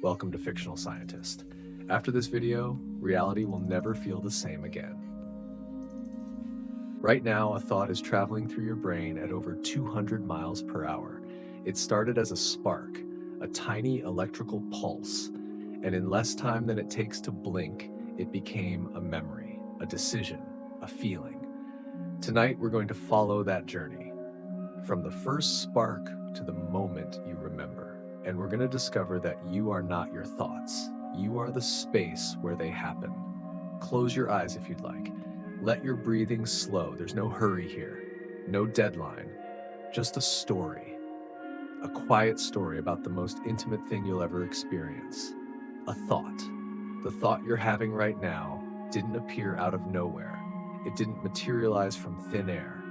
Welcome to Fictional Scientist. After this video, reality will never feel the same again. Right now, a thought is traveling through your brain at over 200 miles per hour. It started as a spark, a tiny electrical pulse, and in less time than it takes to blink, it became a memory, a decision, a feeling. Tonight, we're going to follow that journey, from the first spark to the moment you remember. And we're going to discover that you are not your thoughts. You are the space where they happen. Close your eyes if you'd like. Let your breathing slow. There's no hurry here, no deadline, just a story. A quiet story about the most intimate thing you'll ever experience. A thought. The thought you're having right now didn't appear out of nowhere. It didn't materialize from thin air.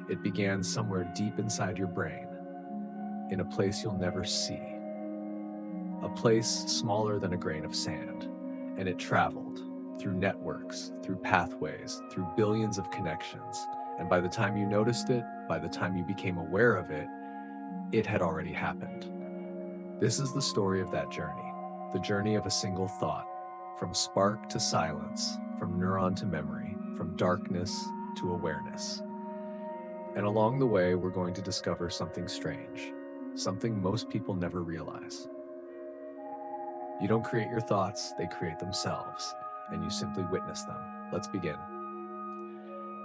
It began somewhere deep inside your brain, in a place you'll never see. A place smaller than a grain of sand. And it traveled through networks, through pathways, through billions of connections. And by the time you noticed it, by the time you became aware of it, it had already happened. This is the story of that journey, the journey of a single thought, from spark to silence, from neuron to memory, from darkness to awareness. And along the way, we're going to discover something strange, something most people never realize. You don't create your thoughts, they create themselves, and you simply witness them. Let's begin.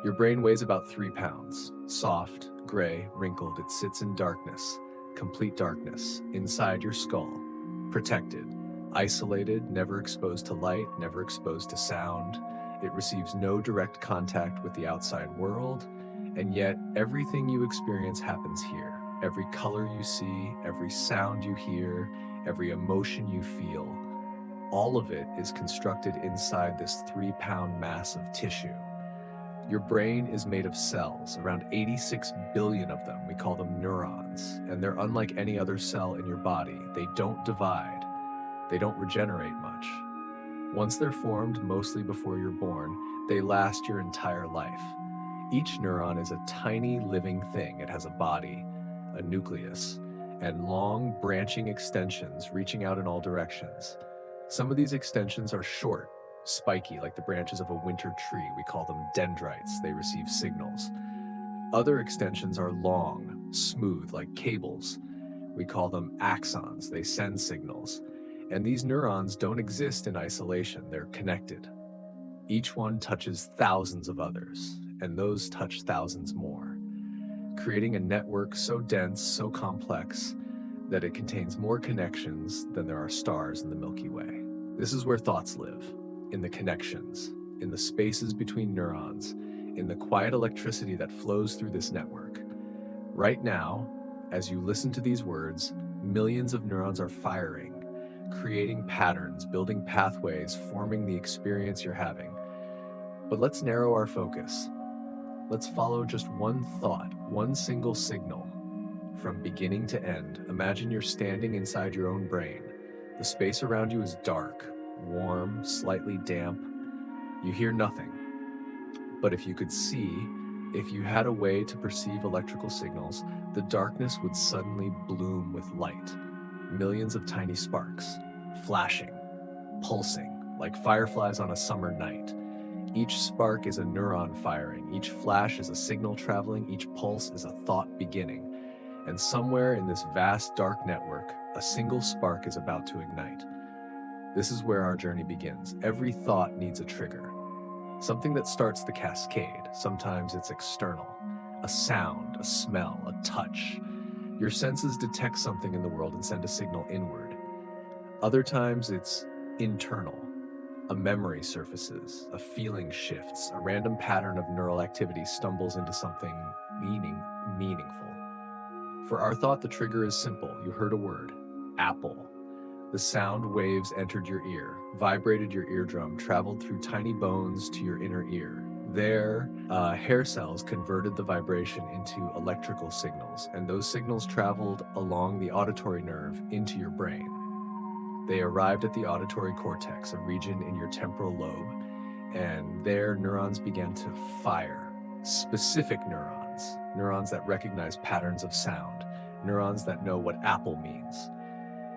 Your brain weighs about 3 pounds. Soft, gray, wrinkled, it sits in darkness, complete darkness, inside your skull, protected, isolated, never exposed to light, never exposed to sound. It receives no direct contact with the outside world, and yet everything you experience happens here. Every color you see, every sound you hear, every emotion you feel, all of it is constructed inside this 3-pound mass of tissue. Your brain is made of cells, around 86 billion of them. We call them neurons, and they're unlike any other cell in your body. They don't divide. They don't regenerate much. Once they're formed, mostly before you're born, they last your entire life. Each neuron is a tiny living thing. It has a body, a nucleus, and long branching extensions reaching out in all directions. Some of these extensions are short, spiky, like the branches of a winter tree. We call them dendrites. They receive signals. Other extensions are long, smooth, like cables. We call them axons. They send signals. And these neurons don't exist in isolation. They're connected. Each one touches thousands of others, and those touch thousands more, creating a network so dense, so complex, that it contains more connections than there are stars in the Milky Way. This is where thoughts live, in the connections, in the spaces between neurons, in the quiet electricity that flows through this network. Right now, as you listen to these words, millions of neurons are firing, creating patterns, building pathways, forming the experience you're having. But let's narrow our focus. Let's follow just one thought, one single signal. From beginning to end, imagine you're standing inside your own brain. The space around you is dark, warm, slightly damp. You hear nothing. But if you could see, if you had a way to perceive electrical signals, the darkness would suddenly bloom with light. Millions of tiny sparks, flashing, pulsing, like fireflies on a summer night. Each spark is a neuron firing, each flash is a signal traveling, each pulse is a thought beginning. And somewhere in this vast dark network, a single spark is about to ignite. This is where our journey begins. Every thought needs a trigger, something that starts the cascade. Sometimes it's external, a sound, a smell, a touch. Your senses detect something in the world and send a signal inward. Other times it's internal. A memory surfaces, a feeling shifts, a random pattern of neural activity stumbles into something meaningful. For our thought, the trigger is simple. You heard a word, apple. The sound waves entered your ear, vibrated your eardrum, traveled through tiny bones to your inner ear. There, hair cells converted the vibration into electrical signals, and those signals traveled along the auditory nerve into your brain. They arrived at the auditory cortex, a region in your temporal lobe, and there neurons began to fire. Specific neurons, neurons that recognize patterns of sound, neurons that know what apple means.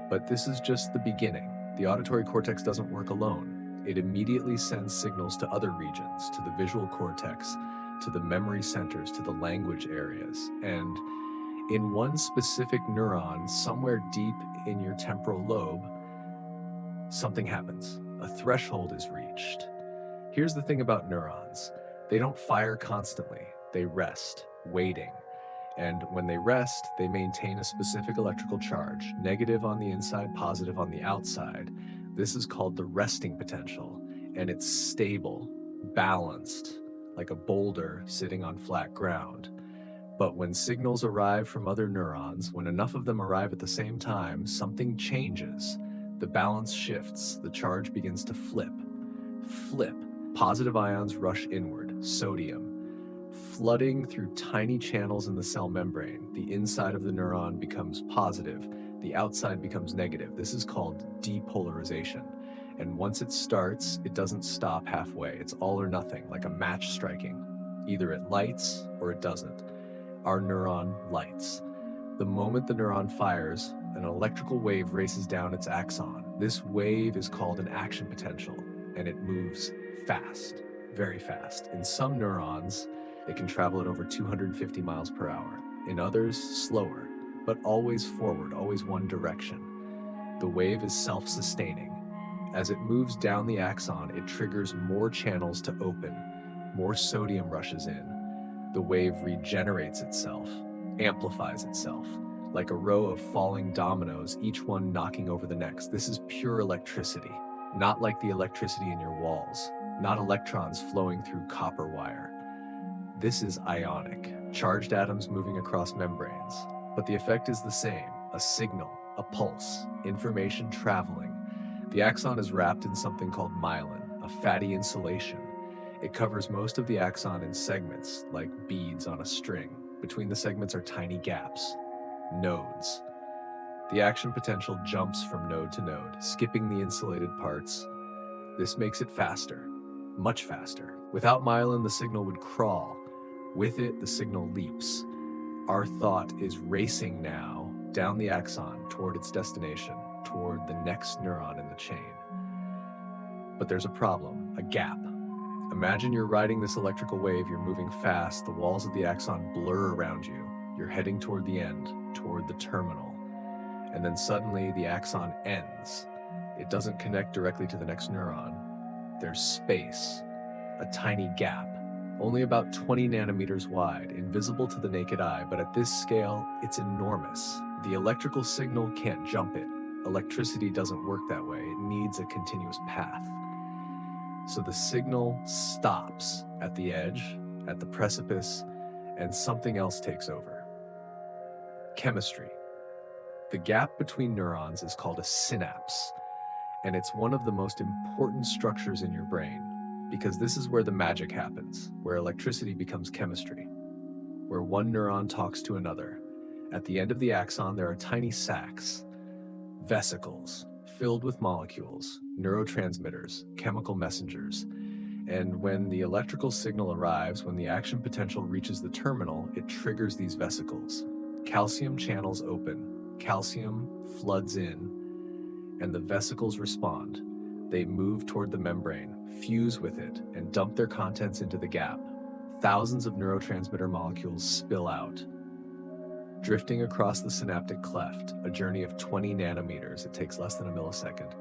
But this is just the beginning. The auditory cortex doesn't work alone. It immediately sends signals to other regions, to the visual cortex, to the memory centers, to the language areas. And in one specific neuron, somewhere deep in your temporal lobe, something happens. A threshold is reached. Here's the thing about neurons. They don't fire constantly. They rest, waiting. And when they rest, they maintain a specific electrical charge, negative on the inside, positive on the outside. This is called the resting potential, and it's stable, balanced, like a boulder sitting on flat ground. But when signals arrive from other neurons, when enough of them arrive at the same time, something changes. The balance shifts, the charge begins to flip. Flip. Positive ions rush inward, sodium, flooding through tiny channels in the cell membrane. The inside of the neuron becomes positive, the outside becomes negative. This is called depolarization. And once it starts, it doesn't stop halfway. It's all or nothing, like a match striking. Either it lights or it doesn't. Our neuron lights. The moment the neuron fires, an electrical wave races down its axon. This wave is called an action potential, and it moves fast, very fast. In some neurons, it can travel at over 250 miles per hour. In others, slower, but always forward, always one direction. The wave is self-sustaining. As it moves down the axon, it triggers more channels to open, more sodium rushes in. The wave regenerates itself, amplifies itself, like a row of falling dominoes, each one knocking over the next. This is pure electricity, not like the electricity in your walls, not electrons flowing through copper wire. This is ionic, charged atoms moving across membranes. But the effect is the same, a signal, a pulse, information traveling. The axon is wrapped in something called myelin, a fatty insulation. It covers most of the axon in segments, like beads on a string. Between the segments are tiny gaps, nodes. The action potential jumps from node to node, skipping the insulated parts. This makes it faster, much faster. Without myelin, the signal would crawl. With it, the signal leaps. Our thought is racing now down the axon toward its destination, toward the next neuron in the chain. But there's a problem, a gap. Imagine you're riding this electrical wave, you're moving fast, the walls of the axon blur around you. You're heading toward the end, toward the terminal. And then suddenly the axon ends. It doesn't connect directly to the next neuron. There's space, a tiny gap, only about 20 nanometers wide, invisible to the naked eye, but at this scale, it's enormous. The electrical signal can't jump it. Electricity doesn't work that way. It needs a continuous path. So the signal stops at the edge, at the precipice, and something else takes over. Chemistry. The gap between neurons is called a synapse, and it's one of the most important structures in your brain, because this is where the magic happens, where electricity becomes chemistry, where one neuron talks to another. At the end of the axon, there are tiny sacs, vesicles, filled with molecules, neurotransmitters, chemical messengers. And when the electrical signal arrives, when the action potential reaches the terminal, it triggers these vesicles. Calcium channels open, calcium floods in, and the vesicles respond. They move toward the membrane, fuse with it, and dump their contents into the gap. Thousands of neurotransmitter molecules spill out, drifting across the synaptic cleft, a journey of 20 nanometers. It takes less than a millisecond.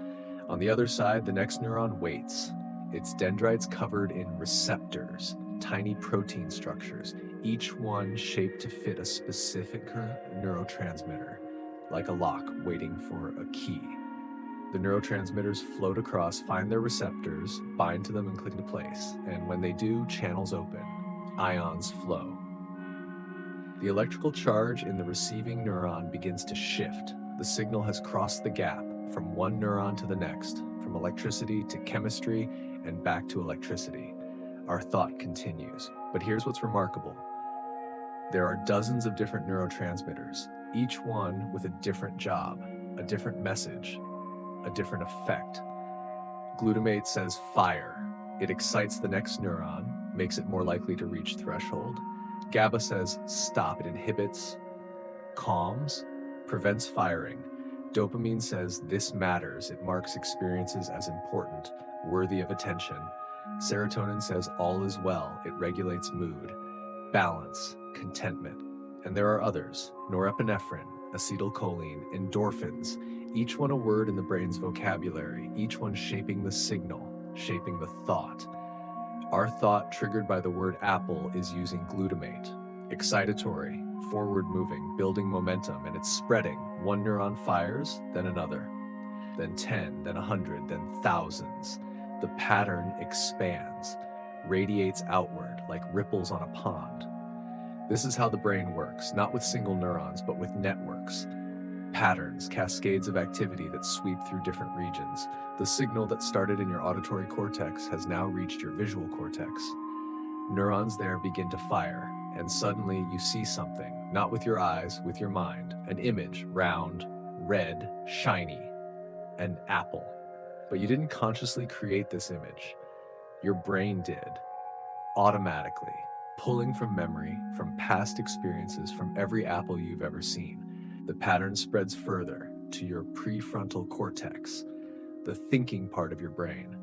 On the other side, the next neuron waits. Its dendrites covered in receptors, tiny protein structures, each one shaped to fit a specific neurotransmitter, like a lock waiting for a key. The neurotransmitters float across, find their receptors, bind to them and click into place. And when they do, channels open, ions flow. The electrical charge in the receiving neuron begins to shift. The signal has crossed the gap from one neuron to the next, from electricity to chemistry and back to electricity. Our thought continues. But here's what's remarkable. There are dozens of different neurotransmitters, each one with a different job, a different message, a different effect. Glutamate says fire. It excites the next neuron, makes it more likely to reach threshold. GABA says stop. It inhibits, calms, prevents firing. Dopamine says this matters. It marks experiences as important, worthy of attention. Serotonin says all is well. It regulates mood, balance, contentment. And there are others: norepinephrine, acetylcholine, endorphins, each one a word in the brain's vocabulary, each one shaping the signal, shaping the thought. Our thought, triggered by the word apple, is using glutamate. Excitatory, forward moving, building momentum, and it's spreading. One neuron fires, then another, then 10, then 100, then thousands. The pattern expands, radiates outward like ripples on a pond. This is how the brain works, not with single neurons, but with networks. Patterns, cascades of activity that sweep through different regions. The signal that started in your auditory cortex has now reached your visual cortex. Neurons there begin to fire, and suddenly you see something, not with your eyes, with your mind. An image, round, red, shiny, an apple. But you didn't consciously create this image. Your brain did, automatically, pulling from memory, from past experiences, from every apple you've ever seen. The pattern spreads further to your prefrontal cortex, the thinking part of your brain,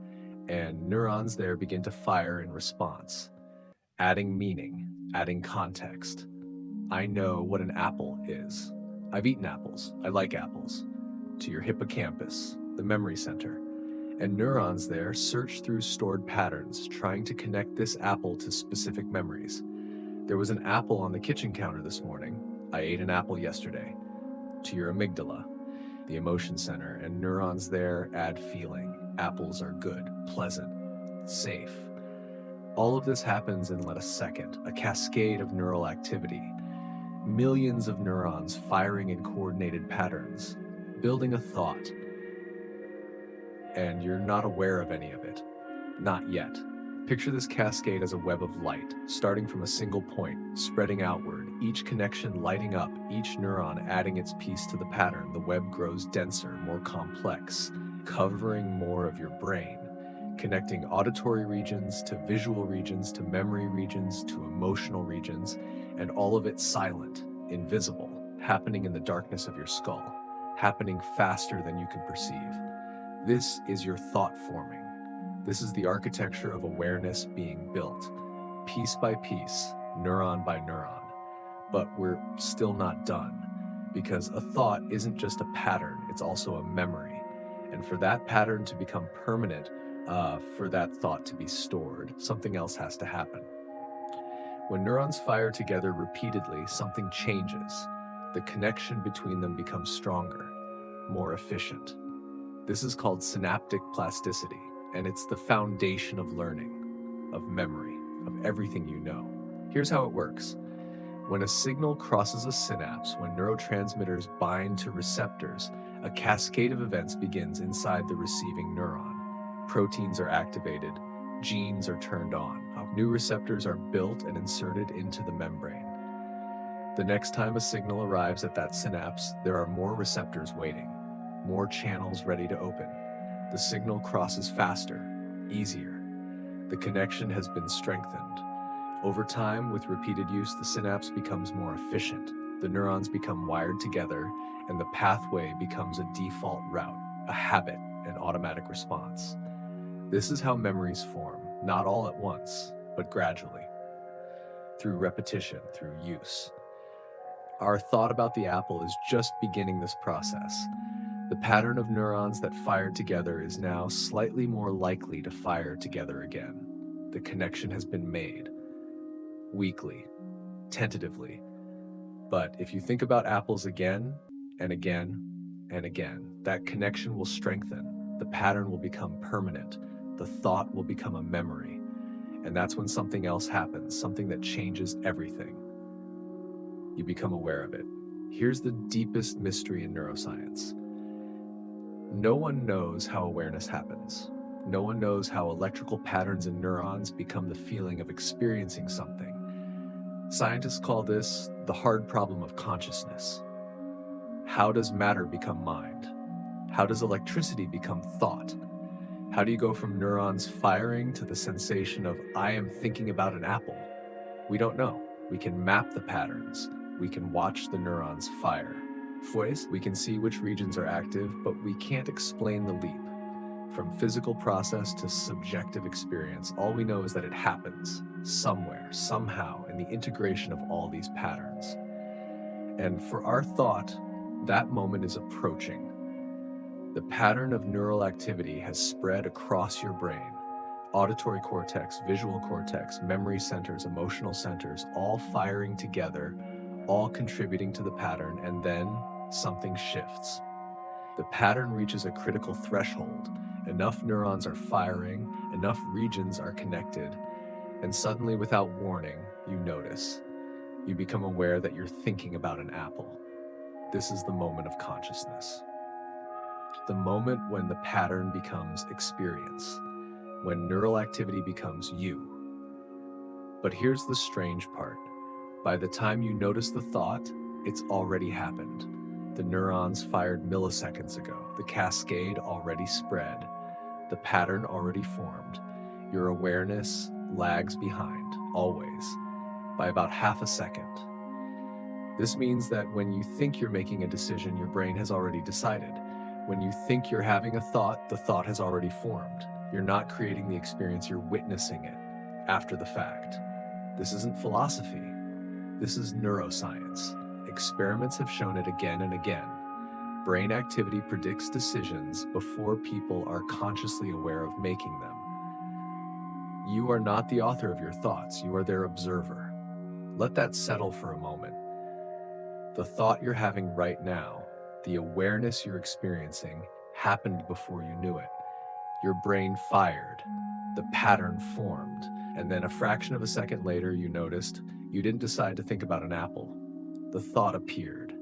and neurons there begin to fire in response, adding meaning, adding context. I know what an apple is. I've eaten apples. I like apples. To your hippocampus, the memory center. And neurons there search through stored patterns, trying to connect this apple to specific memories. There was an apple on the kitchen counter this morning. I ate an apple yesterday. To your amygdala, the emotion center, and neurons there add feeling. Apples are good, pleasant, safe. All of this happens in a second, a cascade of neural activity. Millions of neurons firing in coordinated patterns, building a thought. And you're not aware of any of it. Not yet. Picture this cascade as a web of light, starting from a single point, spreading outward, each connection lighting up, each neuron adding its piece to the pattern. The web grows denser, more complex, covering more of your brain, connecting auditory regions to visual regions to memory regions to emotional regions, and all of it silent, invisible, happening in the darkness of your skull, happening faster than you can perceive. This is your thought forming. This is the architecture of awareness being built, piece by piece, neuron by neuron. But we're still not done, because a thought isn't just a pattern, it's also a memory. And for that pattern to become permanent, for that thought to be stored, something else has to happen. When neurons fire together repeatedly, something changes. The connection between them becomes stronger, more efficient. This is called synaptic plasticity, and it's the foundation of learning, of memory, of everything you know. Here's how it works. When a signal crosses a synapse, when neurotransmitters bind to receptors, a cascade of events begins inside the receiving neuron. Proteins are activated, genes are turned on, new receptors are built and inserted into the membrane. The next time a signal arrives at that synapse, there are more receptors waiting, more channels ready to open. The signal crosses faster, easier. The connection has been strengthened. Over time, with repeated use, the synapse becomes more efficient. The neurons become wired together, and the pathway becomes a default route, a habit, an automatic response. This is how memories form, not all at once, but gradually, through repetition, through use. Our thought about the apple is just beginning this process. The pattern of neurons that fired together is now slightly more likely to fire together again. The connection has been made, weakly, tentatively. But if you think about apples again and again and again, that connection will strengthen. The pattern will become permanent. The thought will become a memory. And that's when something else happens, something that changes everything. You become aware of it. Here's the deepest mystery in neuroscience. No one knows how awareness happens. No one knows how electrical patterns in neurons become the feeling of experiencing something. Scientists call this the hard problem of consciousness. How does matter become mind? How does electricity become thought? How do you go from neurons firing to the sensation of, I am thinking about an apple? We don't know. We can map the patterns. We can watch the neurons fire. First, we can see which regions are active, but we can't explain the leap. From physical process to subjective experience, all we know is that it happens somewhere, somehow, in the integration of all these patterns. And for our thought, that moment is approaching. The pattern of neural activity has spread across your brain. Auditory cortex, visual cortex, memory centers, emotional centers, all firing together, all contributing to the pattern, and then something shifts. The pattern reaches a critical threshold. Enough neurons are firing, enough regions are connected, and suddenly, without warning, you notice. You become aware that you're thinking about an apple. This is the moment of consciousness. The moment when the pattern becomes experience, when neural activity becomes you. But here's the strange part. By the time you notice the thought, it's already happened. The neurons fired milliseconds ago. The cascade already spread. The pattern already formed. Your awareness lags behind, always, by about half a second. This means that when you think you're making a decision, your brain has already decided. When you think you're having a thought, the thought has already formed. You're not creating the experience, you're witnessing it after the fact. This isn't philosophy. This is neuroscience. Experiments have shown it again and again. Brain activity predicts decisions before people are consciously aware of making them. You are not the author of your thoughts, you are their observer. Let that settle for a moment. The thought you're having right now, the awareness you're experiencing, happened before you knew it. Your brain fired, the pattern formed, and then a fraction of a second later you noticed you didn't decide to think about an apple. The thought appeared,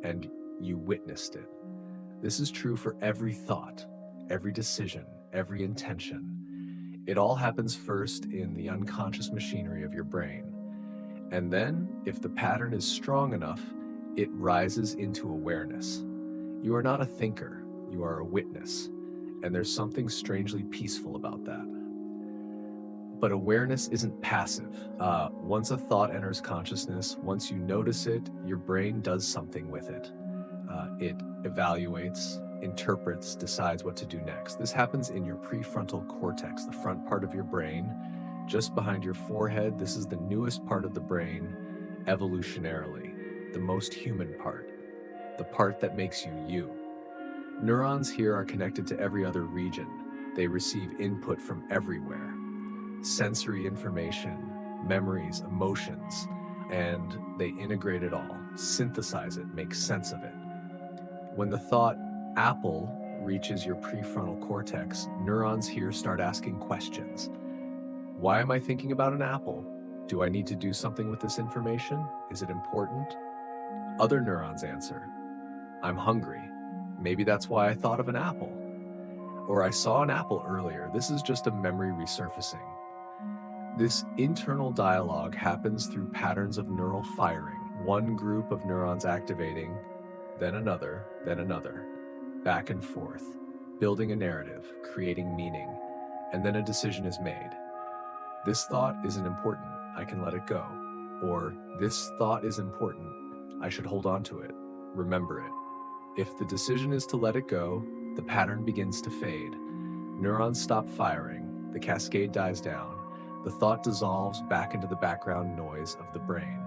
and you witnessed it. This is true for every thought, every decision, every intention. It all happens first in the unconscious machinery of your brain. And then, if the pattern is strong enough, it rises into awareness. You are not a thinker, you are a witness. And there's something strangely peaceful about that. But awareness isn't passive. Once a thought enters consciousness, once you notice it, your brain does something with it. It evaluates, interprets, decides what to do next. This happens in your prefrontal cortex, the front part of your brain, just behind your forehead. This is the newest part of the brain, evolutionarily, the most human part, the part that makes you you. Neurons here are connected to every other region. They receive input from everywhere. Sensory information, memories, emotions, and they integrate it all, synthesize it, make sense of it. When the thought apple reaches your prefrontal cortex, neurons here start asking questions. Why am I thinking about an apple? Do I need to do something with this information? Is it important? Other neurons answer, I'm hungry. Maybe that's why I thought of an apple. Or I saw an apple earlier. This is just a memory resurfacing. This internal dialogue happens through patterns of neural firing. One group of neurons activating, then another, back and forth, building a narrative, creating meaning, and then a decision is made. This thought isn't important, I can let it go. Or, this thought is important, I should hold on to it, remember it. If the decision is to let it go, the pattern begins to fade. Neurons stop firing, the cascade dies down, the thought dissolves back into the background noise of the brain.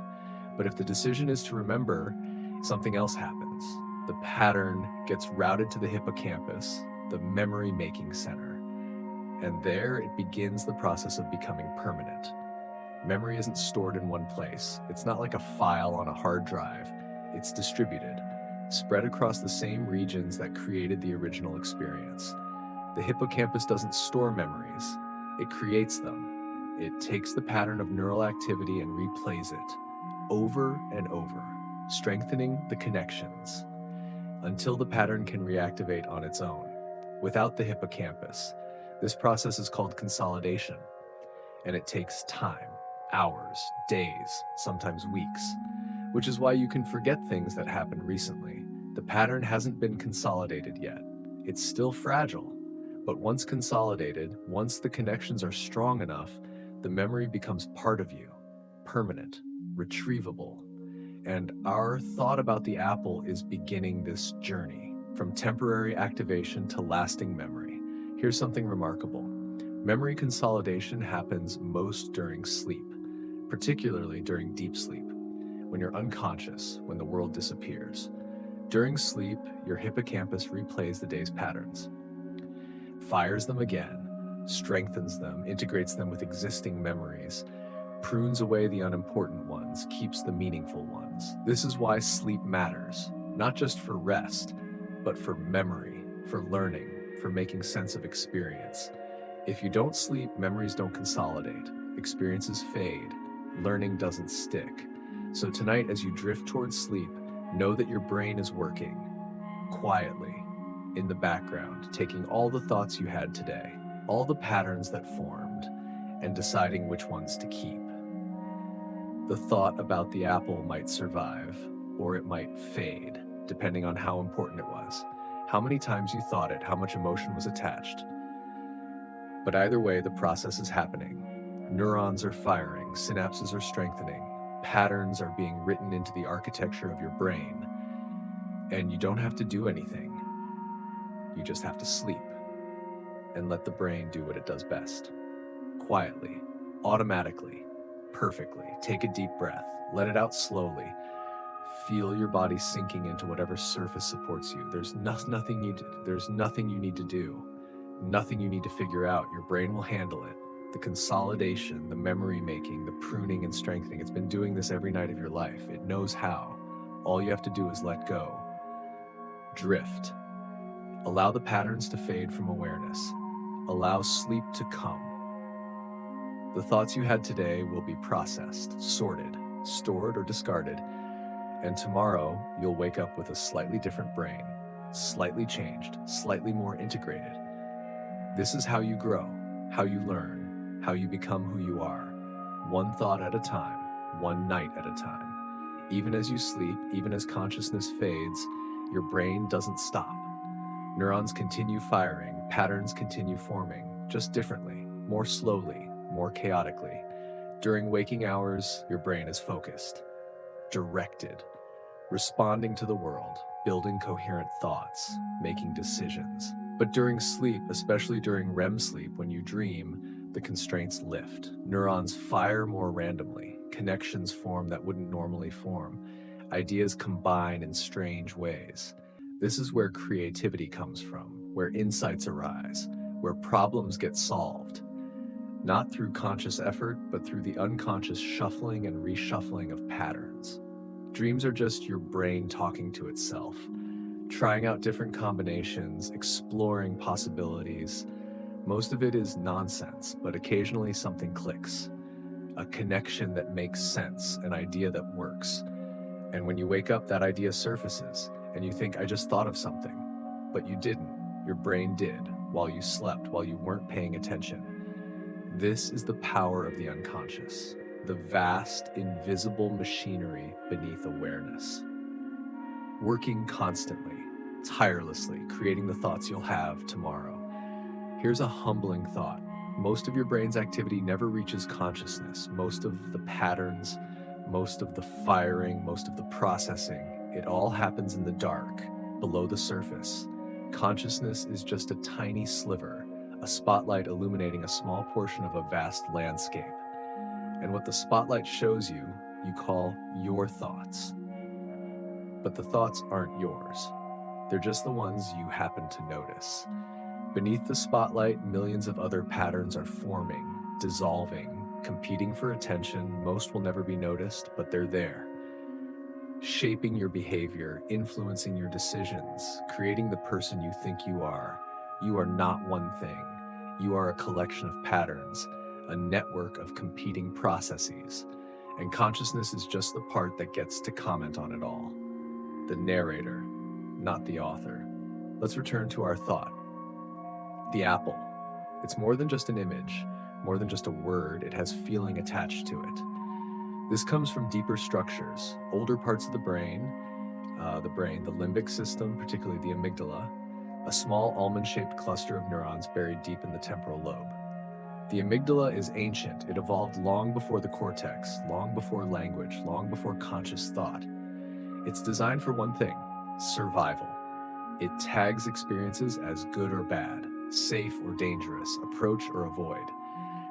But if the decision is to remember, something else happens. The pattern gets routed to the hippocampus, the memory-making center. And there it begins the process of becoming permanent. Memory isn't stored in one place. It's not like a file on a hard drive. It's distributed, spread across the same regions that created the original experience. The hippocampus doesn't store memories. It creates them. It takes the pattern of neural activity and replays it over and over, strengthening the connections until the pattern can reactivate on its own, without the hippocampus. This process is called consolidation, and it takes time, hours, days, sometimes weeks, which is why you can forget things that happened recently. The pattern hasn't been consolidated yet. It's still fragile, but once consolidated, once the connections are strong enough, the memory becomes part of you, permanent, retrievable. And our thought about the apple is beginning this journey from temporary activation to lasting memory. Here's something remarkable. Memory consolidation happens most during sleep, particularly during deep sleep, when you're unconscious, when the world disappears. During sleep, your hippocampus replays the day's patterns, fires them again, strengthens them, integrates them with existing memories, prunes away the unimportant ones, keeps the meaningful ones. This is why sleep matters, not just for rest, but for memory, for learning, for making sense of experience. If you don't sleep, memories don't consolidate, experiences fade, learning doesn't stick. So tonight, as you drift towards sleep, know that your brain is working quietly in the background, taking all the thoughts you had today, all the patterns that formed, and deciding which ones to keep. The thought about the apple might survive, or it might fade, depending on how important it was, how many times you thought it, how much emotion was attached. But either way, the process is happening. Neurons are firing, synapses are strengthening, patterns are being written into the architecture of your brain, and you don't have to do anything. You just have to sleep and let the brain do what it does best. Quietly, automatically, perfectly. Take a deep breath, let it out slowly. Feel your body sinking into whatever surface supports you. There's nothing you need to do, nothing you need to figure out. Your brain will handle it. The consolidation, the memory making, the pruning and strengthening, it's been doing this every night of your life. It knows how. All you have to do is let go. Drift. Allow the patterns to fade from awareness. Allow sleep to come. The thoughts you had today will be processed, sorted, stored, or discarded. And tomorrow, you'll wake up with a slightly different brain, slightly changed, slightly more integrated. This is how you grow, how you learn, how you become who you are, one thought at a time, one night at a time. Even as you sleep, even as consciousness fades, your brain doesn't stop. Neurons continue firing, patterns continue forming, just differently, more slowly, more chaotically. During waking hours, your brain is focused, directed, responding to the world, building coherent thoughts, making decisions. But during sleep, especially during REM sleep, when you dream, the constraints lift. Neurons fire more randomly. Connections form that wouldn't normally form. Ideas combine in strange ways. This is where creativity comes from, where insights arise, where problems get solved. Not through conscious effort, but through the unconscious shuffling and reshuffling of patterns. Dreams are just your brain talking to itself, trying out different combinations, exploring possibilities. Most of it is nonsense, but occasionally something clicks. A connection that makes sense, an idea that works. And when you wake up, that idea surfaces, and you think, I just thought of something. But you didn't. Your brain did, while you slept, while you weren't paying attention. This is the power of the unconscious, the vast, invisible machinery beneath awareness. Working constantly, tirelessly, creating the thoughts you'll have tomorrow. Here's a humbling thought. Most of your brain's activity never reaches consciousness. Most of the patterns, most of the firing, most of the processing, it all happens in the dark, below the surface. Consciousness is just a tiny sliver, a spotlight illuminating a small portion of a vast landscape. And what the spotlight shows you, you call your thoughts. But the thoughts aren't yours. They're just the ones you happen to notice. Beneath the spotlight, millions of other patterns are forming, dissolving, competing for attention. Most will never be noticed, but they're there. Shaping your behavior, influencing your decisions, creating the person you think you are. You are not one thing. You are a collection of patterns, a network of competing processes. And consciousness is just the part that gets to comment on it all. The narrator, not the author. Let's return to our thought. The apple. It's more than just an image, more than just a word. It has feeling attached to it. This comes from deeper structures, older parts of the brain, the limbic system, particularly the amygdala, a small almond-shaped cluster of neurons buried deep in the temporal lobe. The amygdala is ancient. It evolved long before the cortex, long before language, long before conscious thought. It's designed for one thing: survival. It tags experiences as good or bad, safe or dangerous, approach or avoid.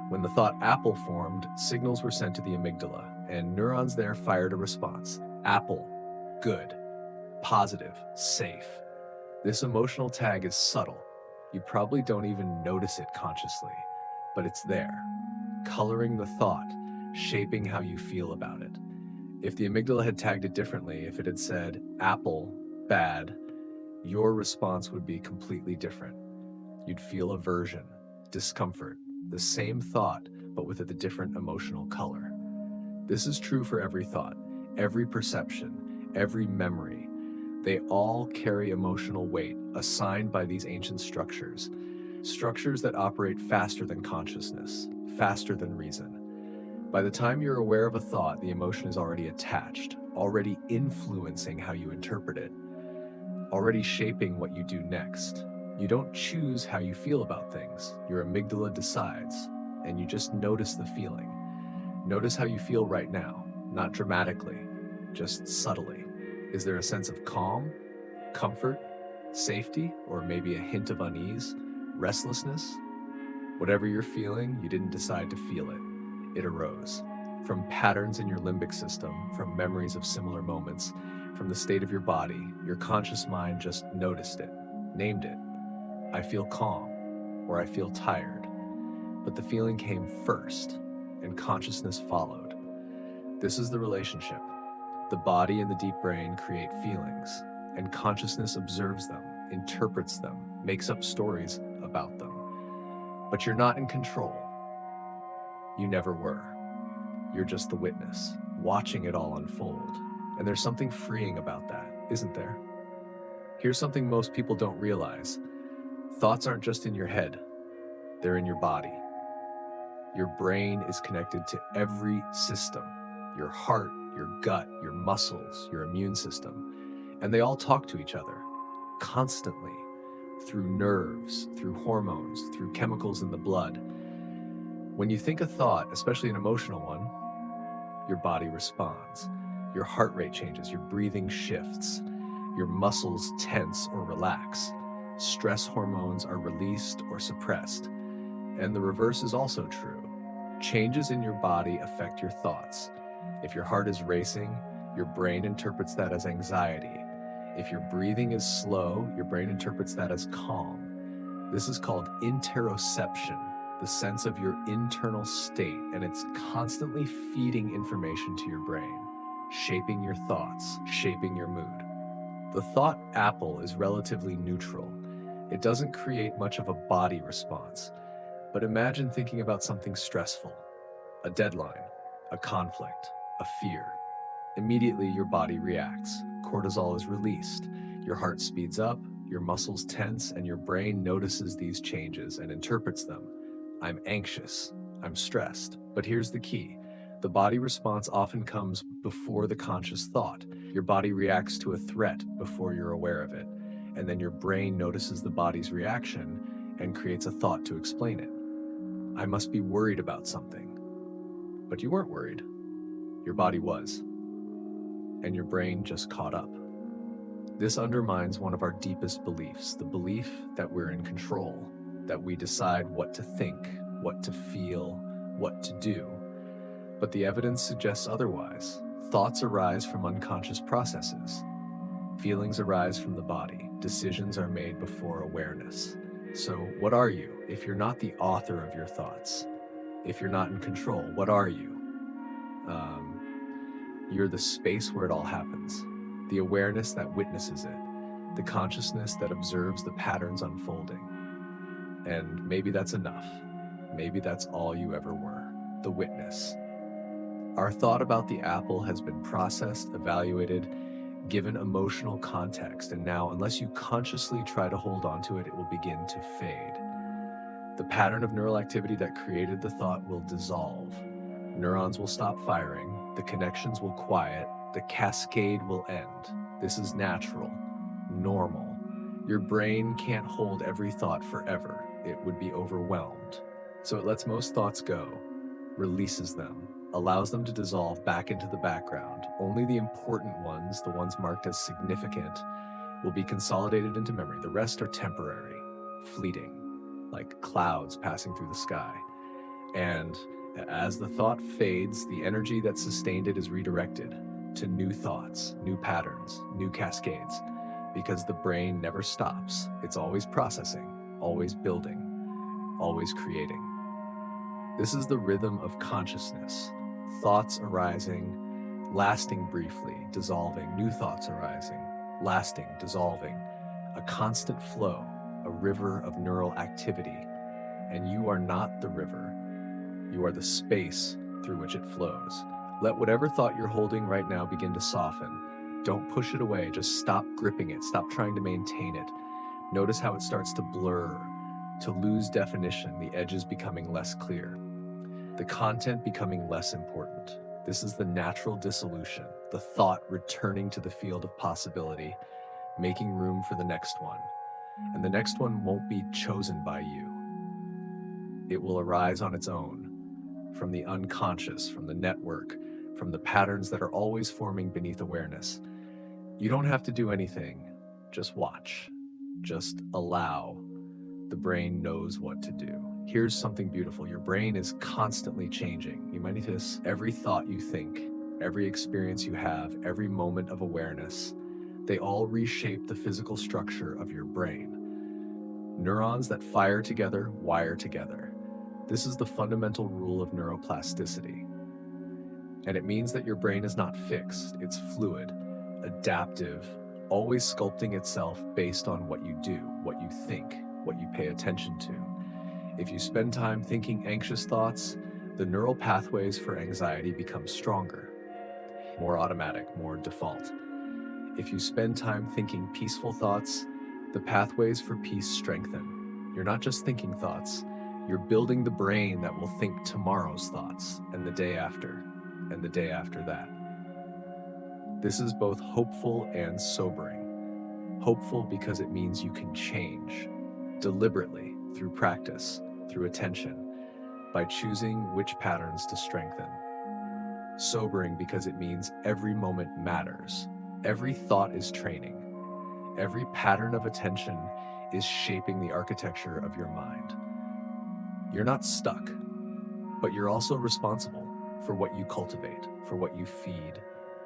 When the thought apple formed, signals were sent to the amygdala, and neurons there fired a response. Apple, good, positive, safe. This emotional tag is subtle. You probably don't even notice it consciously, but it's there, coloring the thought, shaping how you feel about it. If the amygdala had tagged it differently, if it had said apple, bad, your response would be completely different. You'd feel aversion, discomfort, the same thought, but with a different emotional color. This is true for every thought, every perception, every memory. They all carry emotional weight assigned by these ancient structures, structures that operate faster than consciousness, faster than reason. By the time you're aware of a thought, the emotion is already attached, already influencing how you interpret it, already shaping what you do next. You don't choose how you feel about things. Your amygdala decides, and you just notice the feeling. Notice how you feel right now, not dramatically, just subtly. Is there a sense of calm, comfort, safety, or maybe a hint of unease, restlessness? Whatever you're feeling, you didn't decide to feel it. It arose. From patterns in your limbic system, from memories of similar moments, from the state of your body, your conscious mind just noticed it, named it. I feel calm, or I feel tired. But the feeling came first, and consciousness followed. This is the relationship. The body and the deep brain create feelings, and consciousness observes them, interprets them, makes up stories about them. But you're not in control. You never were. You're just the witness, watching it all unfold. And there's something freeing about that, isn't there? Here's something most people don't realize. Thoughts aren't just in your head, they're in your body. Your brain is connected to every system: your heart, your gut, your muscles, your immune system. And they all talk to each other constantly through nerves, through hormones, through chemicals in the blood. When you think a thought, especially an emotional one, your body responds. Your heart rate changes, your breathing shifts, your muscles tense or relax. Stress hormones are released or suppressed. And the reverse is also true. Changes in your body affect your thoughts. If your heart is racing, your brain interprets that as anxiety. If your breathing is slow, your brain interprets that as calm. This is called interoception, the sense of your internal state, and it's constantly feeding information to your brain, shaping your thoughts, shaping your mood. The thought apple is relatively neutral. It doesn't create much of a body response. But imagine thinking about something stressful, a deadline, a conflict, a fear. Immediately your body reacts. Cortisol is released. Your heart speeds up, your muscles tense, and your brain notices these changes and interprets them. I'm anxious. I'm stressed. But here's the key. The body response often comes before the conscious thought. Your body reacts to a threat before you're aware of it. And then your brain notices the body's reaction and creates a thought to explain it. I must be worried about something. But you weren't worried. Your body was. And your brain just caught up. This undermines one of our deepest beliefs, the belief that we're in control, that we decide what to think, what to feel, what to do. But the evidence suggests otherwise. Thoughts arise from unconscious processes. Feelings arise from the body. Decisions are made before awareness. So what are you if you're not the author of your thoughts? If you're not in control, what are you? You're the space where it all happens, the awareness that witnesses it, the consciousness that observes the patterns unfolding. And maybe that's enough. Maybe that's all you ever were, the witness. Our thought about the apple has been processed, evaluated, given emotional context, and now, unless you consciously try to hold on to it, it will begin to fade. The pattern of neural activity that created the thought will dissolve. Neurons will stop firing, the connections will quiet, the cascade will end. This is natural, normal. Your brain can't hold every thought forever. It would be overwhelmed. So it lets most thoughts go, releases them, allows them to dissolve back into the background. Only the important ones, the ones marked as significant, will be consolidated into memory. The rest are temporary, fleeting, like clouds passing through the sky. And as the thought fades, the energy that sustained it is redirected to new thoughts, new patterns, new cascades, because the brain never stops. It's always processing, always building, always creating. This is the rhythm of consciousness. Thoughts arising, lasting briefly, dissolving, new thoughts arising, lasting, dissolving, a constant flow, a river of neural activity. And you are not the river, you are the space through which it flows. Let whatever thought you're holding right now begin to soften. Don't push it away, just stop gripping it, stop trying to maintain it. Notice how it starts to blur, to lose definition, the edges becoming less clear, the content becoming less important. This is the natural dissolution, the thought returning to the field of possibility, making room for the next one. And the next one won't be chosen by you. It will arise on its own, from the unconscious, from the network, from the patterns that are always forming beneath awareness. You don't have to do anything, just watch, just allow. The brain knows what to do. Here's something beautiful. Your brain is constantly changing. You might notice every thought you think, every experience you have, every moment of awareness, they all reshape the physical structure of your brain. Neurons that fire together wire together. This is the fundamental rule of neuroplasticity. And it means that your brain is not fixed, it's fluid, adaptive, always sculpting itself based on what you do, what you think, what you pay attention to. If you spend time thinking anxious thoughts, the neural pathways for anxiety become stronger, more automatic, more default. If you spend time thinking peaceful thoughts, the pathways for peace strengthen. You're not just thinking thoughts, you're building the brain that will think tomorrow's thoughts, and the day after, and the day after that. This is both hopeful and sobering. Hopeful because it means you can change, deliberately, through practice, through attention, by choosing which patterns to strengthen. Sobering because it means every moment matters. Every thought is training. Every pattern of attention is shaping the architecture of your mind. You're not stuck, but you're also responsible for what you cultivate, for what you feed,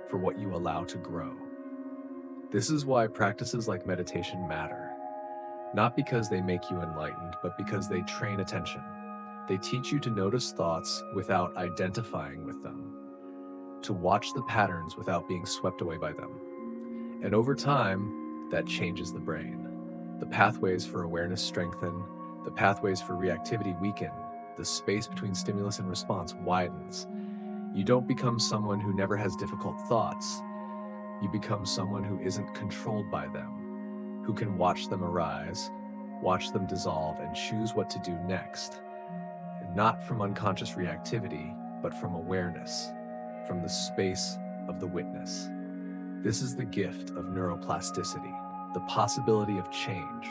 for what you allow to grow. This is why practices like meditation matter. Not because they make you enlightened, but because they train attention. They teach you to notice thoughts without identifying with them, to watch the patterns without being swept away by them. And over time, that changes the brain. The pathways for awareness strengthen, the pathways for reactivity weaken, the space between stimulus and response widens. You don't become someone who never has difficult thoughts. You become someone who isn't controlled by them, who can watch them arise, watch them dissolve, and choose what to do next. And not from unconscious reactivity, but from awareness, from the space of the witness. This is the gift of neuroplasticity, the possibility of change,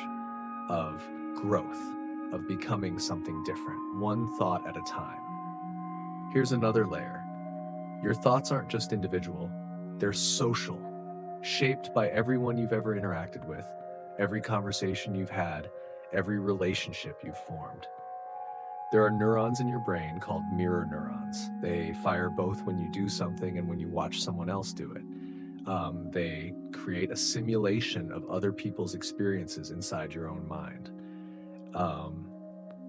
of growth, of becoming something different, one thought at a time. Here's another layer. Your thoughts aren't just individual, they're social, shaped by everyone you've ever interacted with, every conversation you've had, every relationship you've formed. There are neurons in your brain called mirror neurons. They fire both when you do something and when you watch someone else do it. They create a simulation of other people's experiences inside your own mind.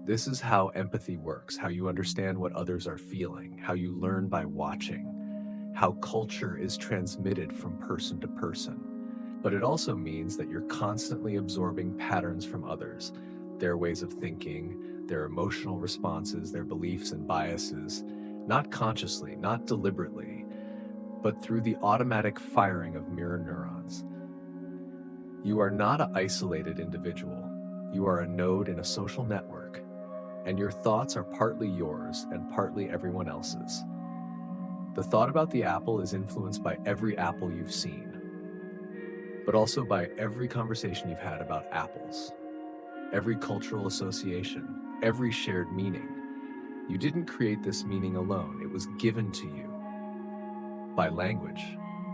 This is how empathy works, how you understand what others are feeling, how you learn by watching, how culture is transmitted from person to person. But it also means that you're constantly absorbing patterns from others, their ways of thinking, their emotional responses, their beliefs and biases, not consciously, not deliberately, but through the automatic firing of mirror neurons. You are not an isolated individual. You are a node in a social network, and your thoughts are partly yours and partly everyone else's. The thought about the apple is influenced by every apple you've seen, but also by every conversation you've had about apples, every cultural association, every shared meaning. You didn't create this meaning alone. It was given to you by language,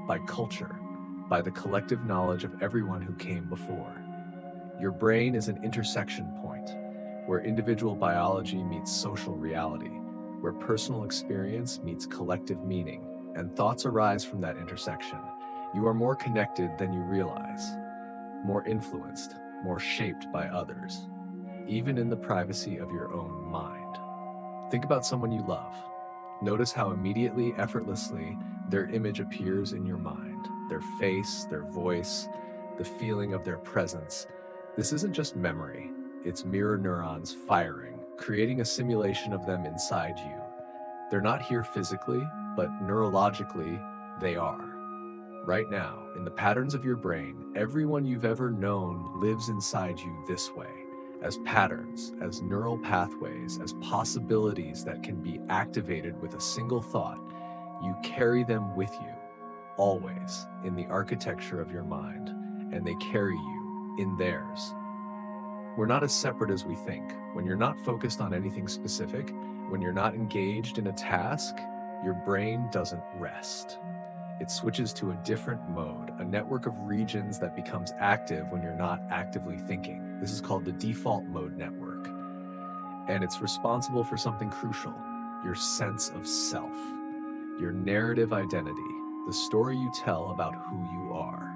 by culture, by the collective knowledge of everyone who came before. Your brain is an intersection point where individual biology meets social reality, where personal experience meets collective meaning, and thoughts arise from that intersection. You are more connected than you realize, more influenced, more shaped by others, even in the privacy of your own mind. Think about someone you love. Notice how immediately, effortlessly, their image appears in your mind. Their face, their voice, the feeling of their presence. This isn't just memory, it's mirror neurons firing, creating a simulation of them inside you. They're not here physically, but neurologically, they are. Right now, in the patterns of your brain, everyone you've ever known lives inside you this way, as patterns, as neural pathways, as possibilities that can be activated with a single thought. You carry them with you, always, in the architecture of your mind, and they carry you in theirs. We're not as separate as we think. When you're not focused on anything specific, when you're not engaged in a task, your brain doesn't rest. It switches to a different mode, a network of regions that becomes active when you're not actively thinking. This is called the default mode network. And it's responsible for something crucial, your sense of self, your narrative identity, the story you tell about who you are.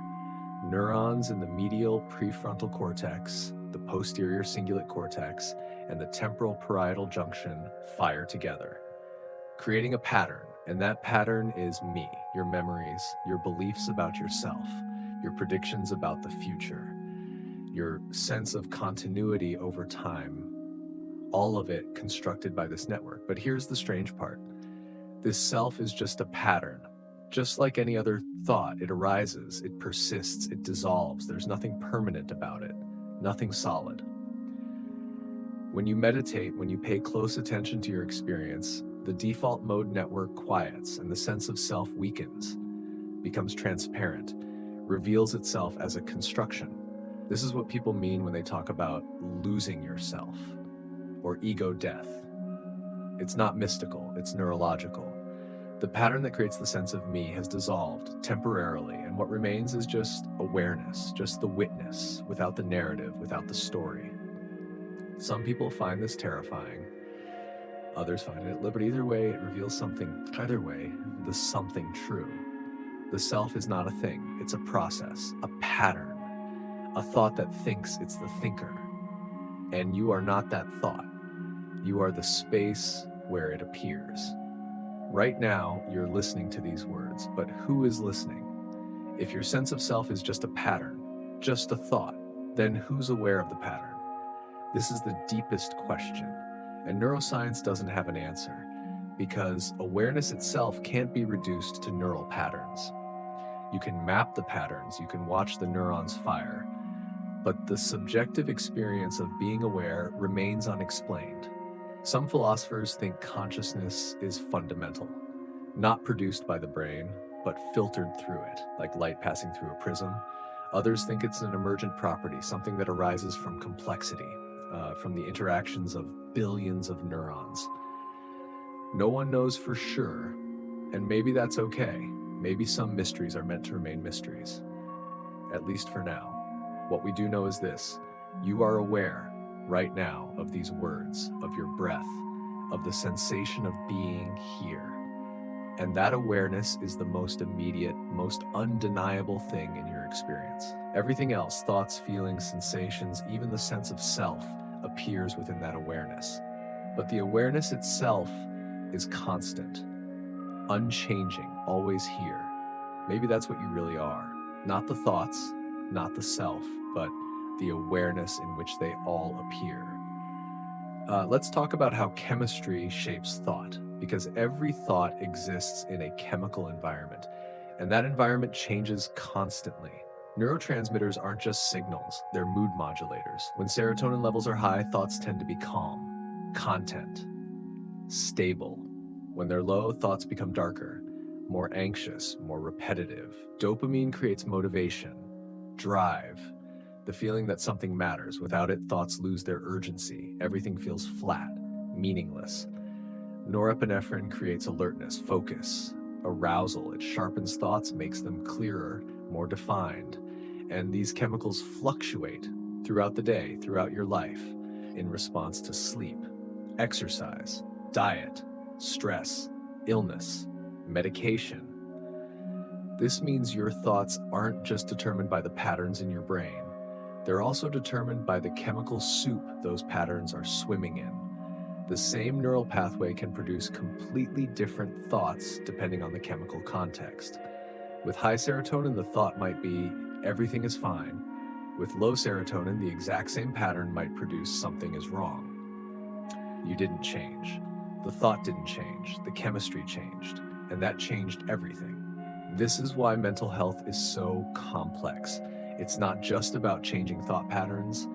Neurons in the medial prefrontal cortex, the posterior cingulate cortex, and the temporal parietal junction fire together, creating a pattern. And that pattern is me, your memories, your beliefs about yourself, your predictions about the future, your sense of continuity over time, all of it constructed by this network. But here's the strange part. This self is just a pattern. Just like any other thought, it arises, it persists, it dissolves. There's nothing permanent about it, nothing solid. When you meditate, when you pay close attention to your experience, the default mode network quiets and the sense of self weakens, becomes transparent, reveals itself as a construction. This is what people mean when they talk about losing yourself or ego death. It's not mystical, it's neurological. The pattern that creates the sense of me has dissolved temporarily, and what remains is just awareness, just the witness, without the narrative, without the story. Some people find this terrifying, others find it, but either way, it reveals something. Either way, the something true. The self is not a thing, it's a process, a pattern, a thought that thinks it's the thinker. And you are not that thought. You are the space where it appears. Right now, you're listening to these words, but who is listening? If your sense of self is just a pattern, just a thought, then who's aware of the pattern? This is the deepest question, and neuroscience doesn't have an answer, because awareness itself can't be reduced to neural patterns. You can map the patterns, you can watch the neurons fire, but the subjective experience of being aware remains unexplained. Some philosophers think consciousness is fundamental, not produced by the brain, but filtered through it, like light passing through a prism. Others think it's an emergent property, something that arises from complexity, from the interactions of billions of neurons. No one knows for sure, and maybe that's okay. Maybe some mysteries are meant to remain mysteries, at least for now. What we do know is this: you are aware right now of these words, of your breath, of the sensation of being here. And that awareness is the most immediate, most undeniable thing in your experience. Everything else, thoughts, feelings, sensations, even the sense of self, appears within that awareness. But the awareness itself is constant, unchanging, always here. Maybe that's what you really are. Not the thoughts, not the self, but the awareness in which they all appear. Let's talk about how chemistry shapes thought, because every thought exists in a chemical environment, and that environment changes constantly. Neurotransmitters aren't just signals, they're mood modulators. When serotonin levels are high, thoughts tend to be calm, content, stable. When they're low, thoughts become darker, more anxious, more repetitive. Dopamine creates motivation, drive, the feeling that something matters. Without it, thoughts lose their urgency. Everything feels flat, meaningless. Norepinephrine creates alertness, focus, arousal. It sharpens thoughts, makes them clearer, more defined. And these chemicals fluctuate throughout the day, throughout your life, in response to sleep, exercise, diet, stress, illness, medication. This means your thoughts aren't just determined by the patterns in your brain. They're also determined by the chemical soup those patterns are swimming in. The same neural pathway can produce completely different thoughts depending on the chemical context. With high serotonin, the thought might be, everything is fine. With low serotonin, the exact same pattern might produce something is wrong. You didn't change. The thought didn't change. The chemistry changed. And that changed everything. This is why mental health is so complex. It's not just about changing thought patterns,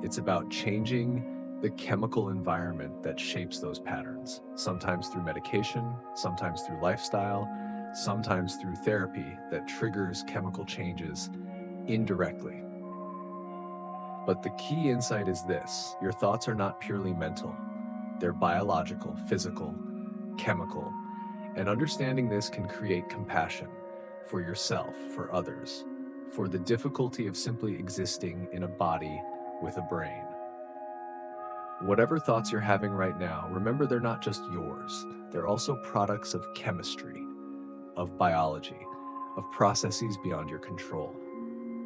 it's about changing the chemical environment that shapes those patterns, sometimes through medication, sometimes through lifestyle, sometimes through therapy that triggers chemical changes indirectly. But the key insight is this: your thoughts are not purely mental, they're biological, physical, chemical. And understanding this can create compassion for yourself, for others, for the difficulty of simply existing in a body with a brain. Whatever thoughts you're having right now, remember they're not just yours. They're also products of chemistry, of biology, of processes beyond your control.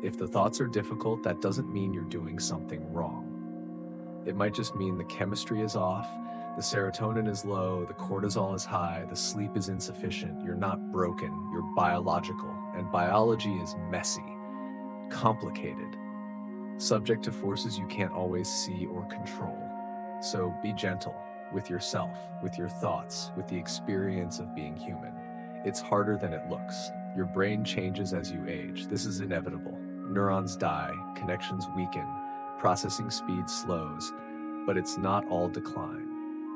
If the thoughts are difficult, that doesn't mean you're doing something wrong. It might just mean the chemistry is off, the serotonin is low, the cortisol is high, the sleep is insufficient. You're not broken, you're biological, and biology is messy, complicated, subject to forces you can't always see or control. So be gentle with yourself, with your thoughts, with the experience of being human. It's harder than it looks. Your brain changes as you age. This is inevitable. Neurons die, connections weaken, processing speed slows, but it's not all decline.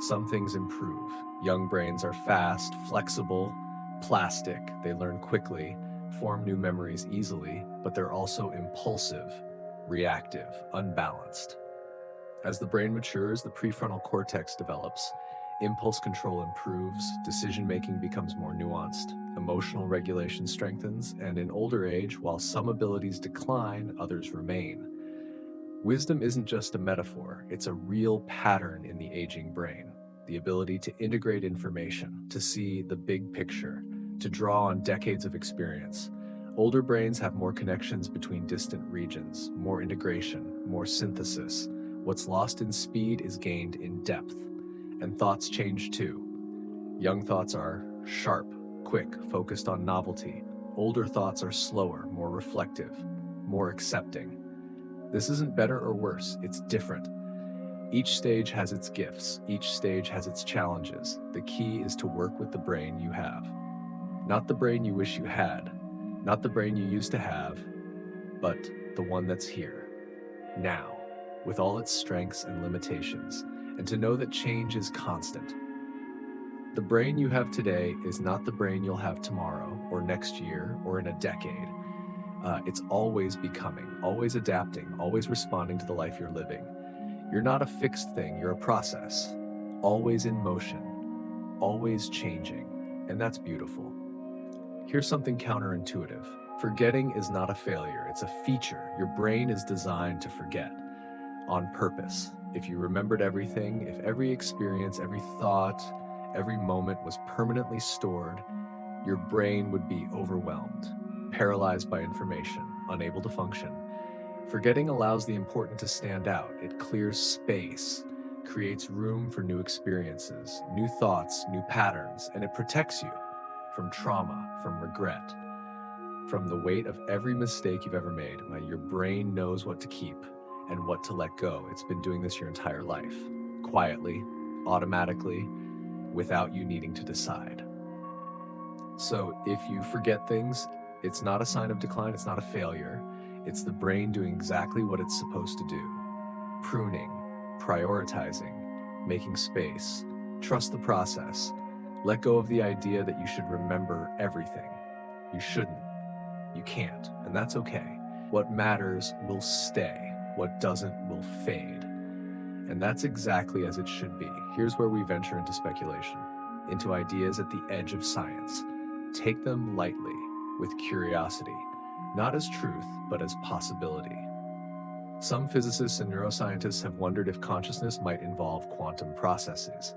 Some things improve. Young brains are fast, flexible, plastic. They learn quickly, form new memories easily, but they're also impulsive, reactive, unbalanced. As the brain matures, the prefrontal cortex develops, impulse control improves, decision-making becomes more nuanced, emotional regulation strengthens, and in older age, while some abilities decline, others remain. Wisdom isn't just a metaphor, it's a real pattern in the aging brain. The ability to integrate information, to see the big picture, to draw on decades of experience. Older brains have more connections between distant regions, more integration, more synthesis. What's lost in speed is gained in depth. And thoughts change too. Young thoughts are sharp, quick, focused on novelty. Older thoughts are slower, more reflective, more accepting. This isn't better or worse, it's different. Each stage has its gifts, each stage has its challenges. The key is to work with the brain you have. Not the brain you wish you had, not the brain you used to have, but the one that's here, now, with all its strengths and limitations, and to know that change is constant. The brain you have today is not the brain you'll have tomorrow, or next year, or in a decade. It's always becoming, always adapting, always responding to the life you're living. You're not a fixed thing, you're a process, always in motion, always changing, and that's beautiful. Here's something counterintuitive. Forgetting is not a failure, it's a feature. Your brain is designed to forget on purpose. If you remembered everything, if every experience, every thought, every moment was permanently stored, your brain would be overwhelmed, paralyzed by information, unable to function. Forgetting allows the important to stand out. It clears space, creates room for new experiences, new thoughts, new patterns, and it protects you from trauma, from regret, from the weight of every mistake you've ever made. Your brain knows what to keep and what to let go. It's been doing this your entire life, quietly, automatically, without you needing to decide. So if you forget things, it's not a sign of decline, it's not a failure. It's the brain doing exactly what it's supposed to do. Pruning, prioritizing, making space. Trust the process. Let go of the idea that you should remember everything. You shouldn't. You can't, and that's okay. What matters will stay. What doesn't will fade. And that's exactly as it should be. Here's where we venture into speculation, into ideas at the edge of science. Take them lightly, with curiosity, not as truth, but as possibility. Some physicists and neuroscientists have wondered if consciousness might involve quantum processes,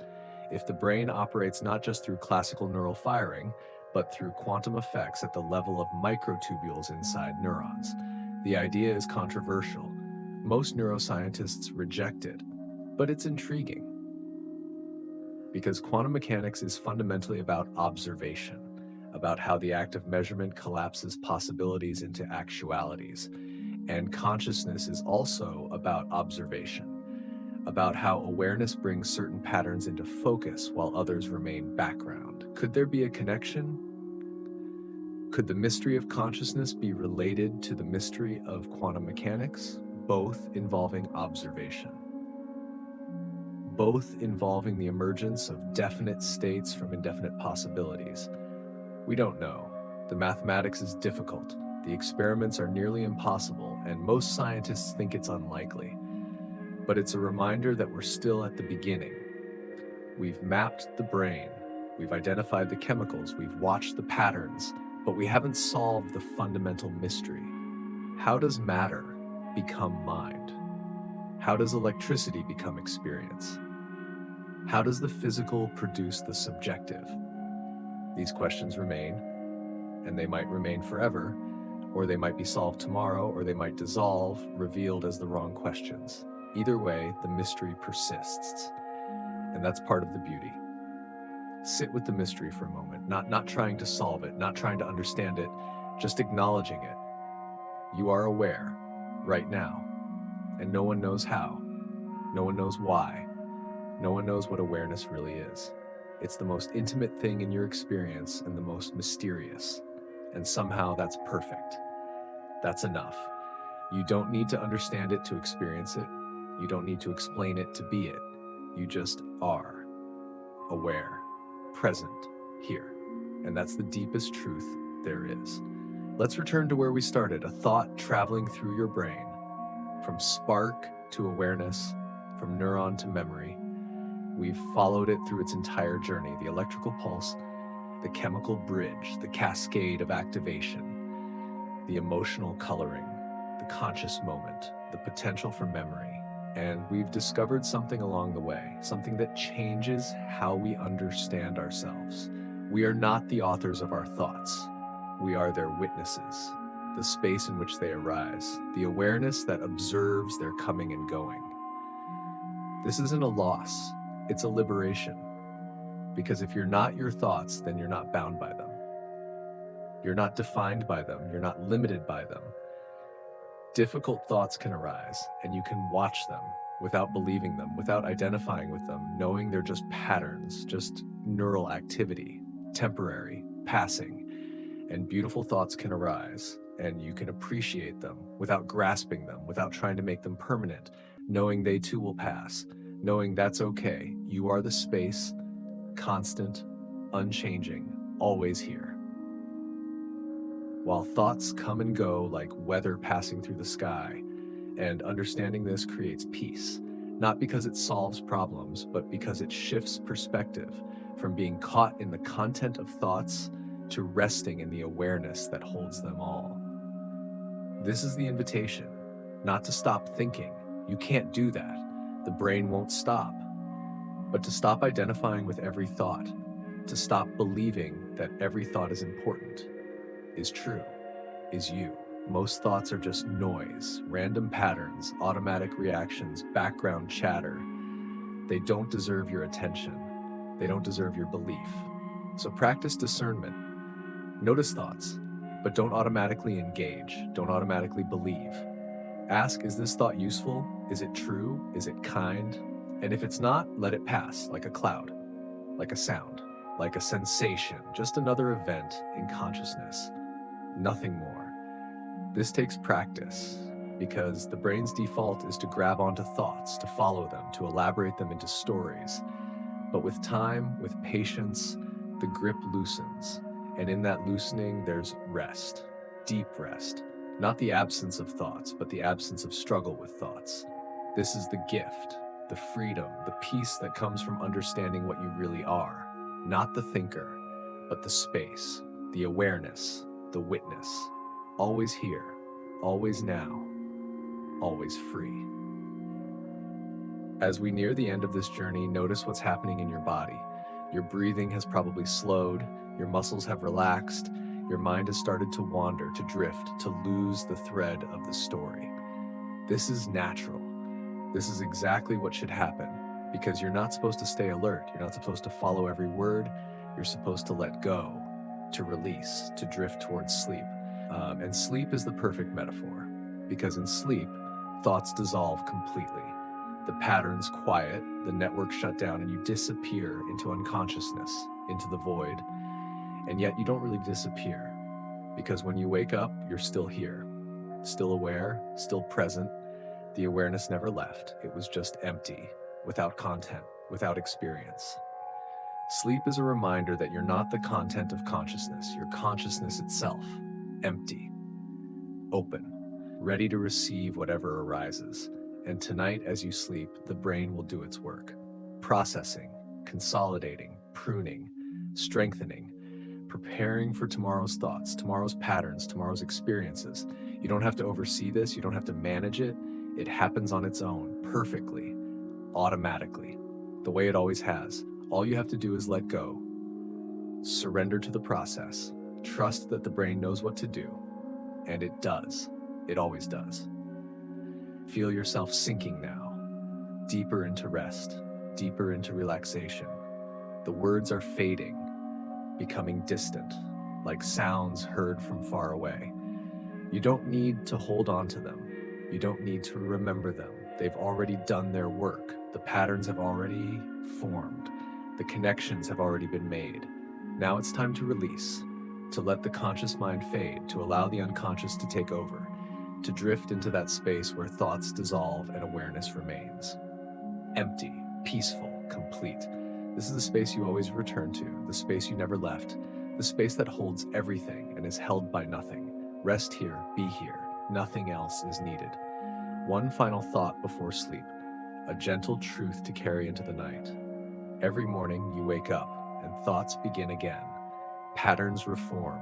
if the brain operates not just through classical neural firing, but through quantum effects at the level of microtubules inside neurons. The idea is controversial. Most neuroscientists reject it, but it's intriguing because quantum mechanics is fundamentally about observation, about how the act of measurement collapses possibilities into actualities. And consciousness is also about observation, about how awareness brings certain patterns into focus while others remain background. Could there be a connection? Could the mystery of consciousness be related to the mystery of quantum mechanics, both involving observation? Both involving the emergence of definite states from indefinite possibilities. We don't know. The mathematics is difficult. The experiments are nearly impossible, and most scientists think it's unlikely. But it's a reminder that we're still at the beginning. We've mapped the brain, we've identified the chemicals, we've watched the patterns, but we haven't solved the fundamental mystery. How does matter become mind? How does electricity become experience? How does the physical produce the subjective? These questions remain, and they might remain forever, or they might be solved tomorrow, or they might dissolve, revealed as the wrong questions. Either way, the mystery persists, and that's part of the beauty. Sit with the mystery for a moment, not trying to solve it, not trying to understand it, just acknowledging it. You are aware, right now, and no one knows how, no one knows why, no one knows what awareness really is. It's the most intimate thing in your experience and the most mysterious, and somehow that's perfect. That's enough. You don't need to understand it to experience it. You don't need to explain it to be it. You just are. Aware. Present. Here. And that's the deepest truth there is. Let's return to where we started, a thought traveling through your brain. From spark to awareness, from neuron to memory. We've followed it through its entire journey, the electrical pulse, the chemical bridge, the cascade of activation, the emotional coloring, the conscious moment, the potential for memory. And we've discovered something along the way, something that changes how we understand ourselves. We are not the authors of our thoughts. We are their witnesses, the space in which they arise, the awareness that observes their coming and going. This isn't a loss, it's a liberation. Because if you're not your thoughts, then you're not bound by them. You're not defined by them. You're not limited by them. Difficult thoughts can arise, and you can watch them without believing them, without identifying with them, knowing they're just patterns, just neural activity, temporary, passing. And beautiful thoughts can arise, and you can appreciate them without grasping them, without trying to make them permanent, knowing they too will pass, knowing that's okay. You are the space, constant, unchanging, always here. While thoughts come and go like weather passing through the sky, and understanding this creates peace, not because it solves problems, but because it shifts perspective from being caught in the content of thoughts to resting in the awareness that holds them all. This is the invitation, not to stop thinking. You can't do that. The brain won't stop. But to stop identifying with every thought, to stop believing that every thought is important, is true, is you. Most thoughts are just noise, random patterns, automatic reactions, background chatter. They don't deserve your attention. They don't deserve your belief. So practice discernment. Notice thoughts, but don't automatically engage. Don't automatically believe. Ask, is this thought useful? Is it true? Is it kind? And if it's not, let it pass, like a cloud, like a sound, like a sensation, just another event in consciousness. Nothing more. This takes practice, because the brain's default is to grab onto thoughts, to follow them, to elaborate them into stories. But with time, with patience, the grip loosens. And in that loosening, there's rest, deep rest. Not the absence of thoughts, but the absence of struggle with thoughts. This is the gift. the freedom, the peace that comes from understanding what you really are. Not the thinker, but the space, the awareness, the witness. Always here, always now, always free. As we near the end of this journey, notice what's happening in your body. Your breathing has probably slowed, your muscles have relaxed, your mind has started to wander, to drift, to lose the thread of the story. This is natural. This is exactly what should happen, because you're not supposed to stay alert. You're not supposed to follow every word. You're supposed to let go, to release, to drift towards sleep. And sleep is the perfect metaphor, because in sleep, thoughts dissolve completely. The patterns quiet, the network shut down, and you disappear into unconsciousness, into the void. And yet you don't really disappear, because when you wake up, you're still here, still aware, still present. The awareness never left. It was just empty, without content, without experience. Sleep is a reminder that you're not the content of consciousness. You're consciousness itself, empty, open, ready to receive whatever arises. And tonight, as you sleep, the brain will do its work. Processing, consolidating, pruning, strengthening, preparing for tomorrow's thoughts, tomorrow's patterns, tomorrow's experiences. You don't have to oversee this. You don't have to manage it. It happens on its own, perfectly, automatically, the way it always has. All you have to do is let go, surrender to the process, trust that the brain knows what to do, and it does. It always does. Feel yourself sinking now, deeper into rest, deeper into relaxation. The words are fading, becoming distant, like sounds heard from far away. You don't need to hold on to them. You don't need to remember them. They've already done their work. The patterns have already formed. The connections have already been made. Now it's time to release, to let the conscious mind fade, to allow the unconscious to take over, to drift into that space where thoughts dissolve and awareness remains. Empty, peaceful, complete. This is the space you always return to, the space you never left, the space that holds everything and is held by nothing. Rest here, be here. Nothing else is needed. One final thought before sleep, a gentle truth to carry into the night. Every morning you wake up and thoughts begin again. Patterns reform.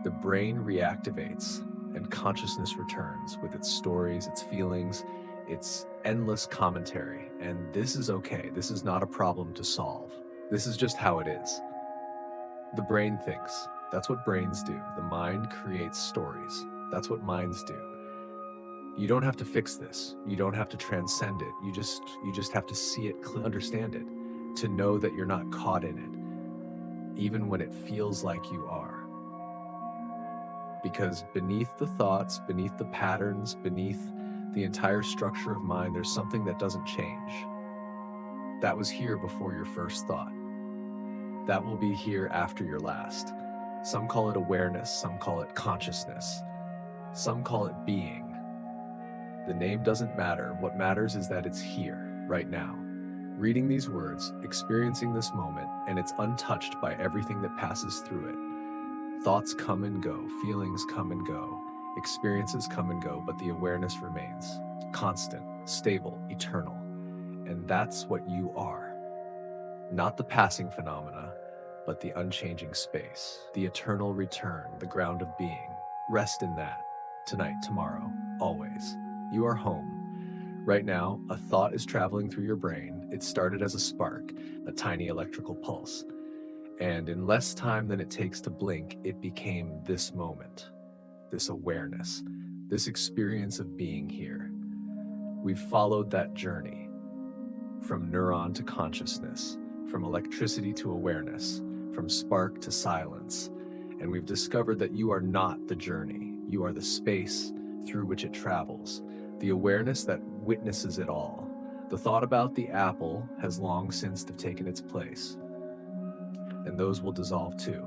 The brain reactivates and consciousness returns with its stories, its feelings, its endless commentary. And this is okay. This is not a problem to solve. This is just how it is. The brain thinks. That's what brains do. The mind creates stories. That's what minds do. You don't have to fix this. You don't have to transcend it. You just have to see it, understand it, to know that you're not caught in it, even when it feels like you are. Because beneath the thoughts, beneath the patterns, beneath the entire structure of mind, there's something that doesn't change. That was here before your first thought. That will be here after your last. Some call it awareness, some call it consciousness, some call it being. The name doesn't matter. What matters is that it's here, right now. Reading these words, experiencing this moment, and it's untouched by everything that passes through it. Thoughts come and go, feelings come and go, experiences come and go, but the awareness remains. Constant, stable, eternal. And that's what you are. Not the passing phenomena, but the unchanging space, the eternal return, the ground of being. Rest in that. Tonight, tomorrow, always. You are home. Right now, a thought is traveling through your brain. It started as a spark, a tiny electrical pulse. And in less time than it takes to blink, it became this moment, this awareness, this experience of being here. We've followed that journey from neuron to consciousness, from electricity to awareness, from spark to silence. And we've discovered that you are not the journey. You are the space through which it travels, the awareness that witnesses it all. The thought about the apple has long since taken its place, and those will dissolve too,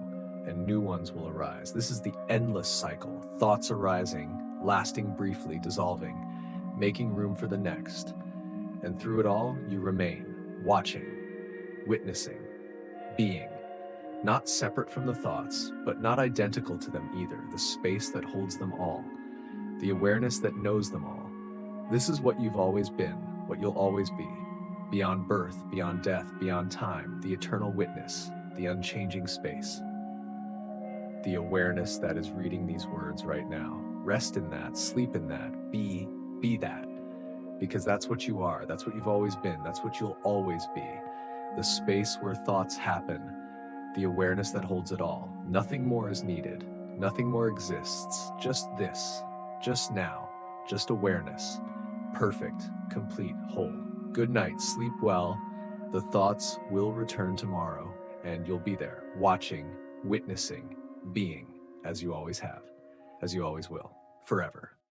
and new ones will arise. This is the endless cycle, thoughts arising, lasting briefly, dissolving, making room for the next. And through it all, you remain, watching, witnessing, being, not separate from the thoughts, but not identical to them either, the space that holds them all, the awareness that knows them all. This is what you've always been, what you'll always be. beyond birth, beyond death, beyond time, the eternal witness, the unchanging space, the awareness that is reading these words right now. Rest in that, sleep in that, be that, because that's what you are, that's what you've always been, that's what you'll always be. The space where thoughts happen, the awareness that holds it all. Nothing more is needed, nothing more exists, just this, just now, just awareness. Perfect, complete, whole. Good night, sleep well. The thoughts will return tomorrow, and you'll be there, watching, witnessing, being, as you always have, as you always will, forever.